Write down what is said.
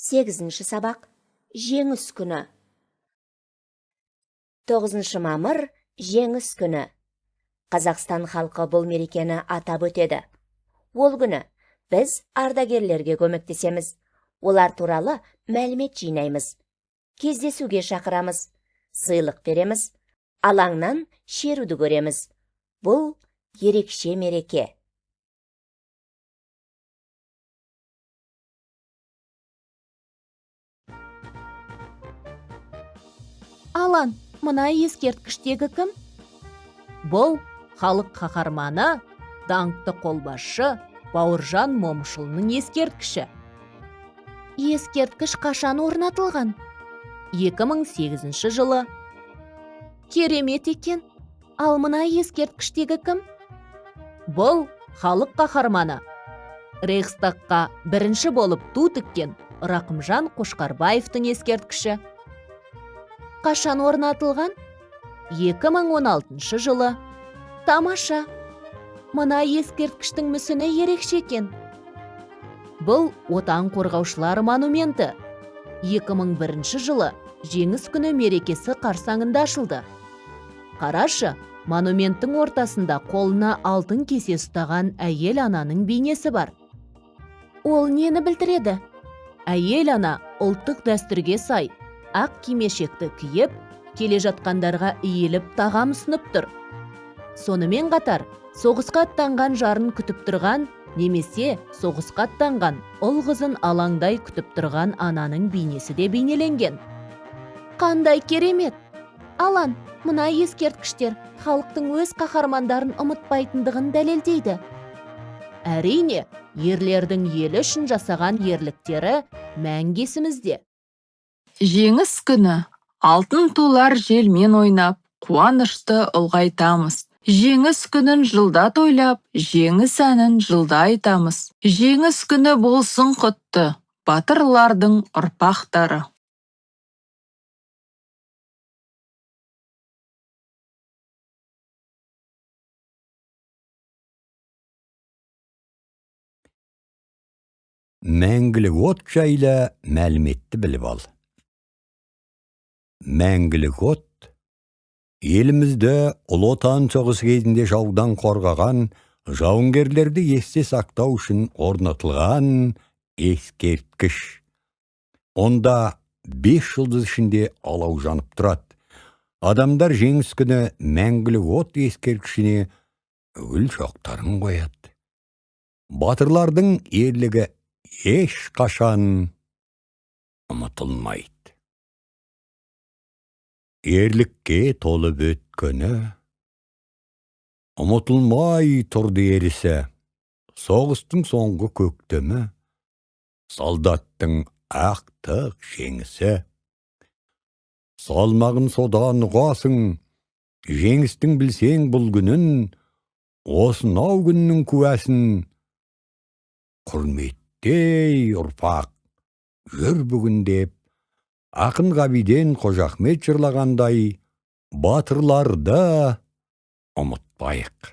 8-ші сабақ. Жеңіс күні. 9 мамыр жеңіс күні. Қазақстан халқы бұл мерекені атап өтеді. Ол күні біз ардагерлерге көмектесеміз. Олар туралы мәлімет жинаймыз. Кездесуге шақырамыз. Сыйлық береміз. Алаңнан шеруді көреміз. Бұл ерекше мереке. Алан, мына ескерткіштегі кім? Бұл халық қаһарманы, даңқты қолбасшы Бауыржан Момышұлының ескерткіші. Ескерткіш қашан орнатылған? 2008 жылы. Керемет екен. Ал мына ескерткіштегі кім? Бұл халық қаһарманы. Рейхстагқа бірінші болып ту тіккен Рақымжан Қошқарбаевтың ескерткіші. Қашан орнатылған? 2016 жылы. Тамаша. Мына ескерткіштің мүсіні ерекше екен. Бұл отан қорғаушылар монументі. 2001 жылы жеңіс күні мерекесі қарсаңында ашылды. Қарашы, монументтің ортасында қолына алтын кесе ұстаған әйел ананың бейнесі бар. Ол нені білдіреді? Әйел ана ұлттық дәстүрге сай ақ кимешекті киіп, келе жатқандарға иіліп тағам ұсынып тұр. Сонымен қатар, соғысқа аттанған жарын күтіп тұрған, немесе соғысқа аттанған ұл қызын алаңдай күтіп тұрған ананың бейнесі де бейнеленген. Қандай керемет! Алан, мына ескерткіштер халықтың өз қаһармандарын ұмытпайтындығын дәлелдейді. Әрине, ерлердің елі үшін жасаған ерліктері мәңгі есімізде. Жеңіс күні алтын тулар желмен ойнап, қуанышты ұлғайтамыз. Жеңіс күнін жылда тойлап, жеңіс әнін жылда айтамыз. Жеңіс күні болсын құтты, батырлардың ұрпақтары. Мәңгілік от жайлы мәліметті біліп ал. Мәңгілік от елімізді ұлы отан соғысы кезінде жаудан қорғаған жауынгерлерді есте сақтау үшін орнатылған ескерткіш. Онда 5 жұлдыз ішінде алау жанып тұрады. Адамдар жеңіс күні мәңгілік от ескерткішіне гүл шоқтарын қояды. Батырлардың ерлігі ешқашан ұмытылмайды. Ерлікке толып өткені ұмытылмай тұрды ерісі. Соғыстың соңғы көктемі, солдаттың ақтық жеңісі. Салмағын содан ұғасың, жеңістің білсең бұл күнін, осынау күннің куәсін. Құрметтей ұрпақ, жүр бүгін деп, ақын Ғабиден Қожа Ахмет жырлағандай, батырларды ұмытпайық.